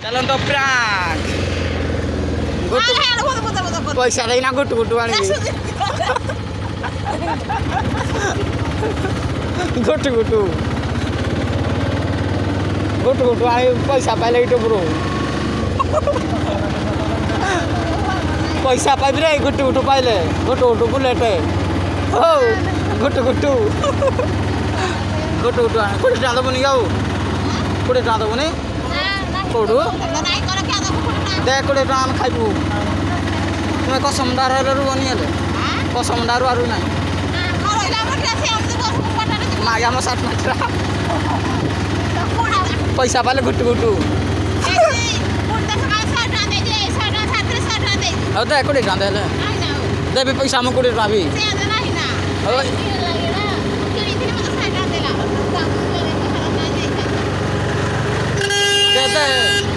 ଚାଲନ୍ତୁ ପ୍ରାଙ୍କ ପଇସା ଦେଇନା ଗୁଟୁ ଗୁଟୁ ଆଣିବି ଗୁଟୁ ଗୁଟୁ ଗୁଟୁ ଗୁଟୁ ଆଣି ପଇସା ପାଇଲେ ୟୁଟ୍ୟୁବରୁ ପଇସା ପାଇବି ରେ ଗୁଟୁ ଗୁଟୁ ପାଇଲେ ଗୁଟୁ ଗୁଟୁ ବୁଲେଟ୍ ହଉ ଗୁଟୁ ଗୁଟୁ ଗୁଟୁ ଗୁଟୁ ଆଣି 20 ଟଙ୍କା ଦେବୁନି ଆଉ 20 ଟଙ୍କା ଦେବୁନି କୋଉଠୁ ଦେ 20 ଟଙ୍କା ଆମେ ଖାଇବୁ ତୁମେ କସମଦାର ରୁହନି ହେଲେ କସମଦାରୁ ଆରୁ ନାହିଁ ମାଗେ ଆମ 60 ମାତ୍ରା ପଇସା ପାଇଲେ ଗୁଟୁ ଗୁଟୁ ହଉ ଦେ 20 ଟଙ୍କା ଦେଲେ ଦେବି ପଇସା ଆମ 20 ଟଙ୍କା ବି ଦେ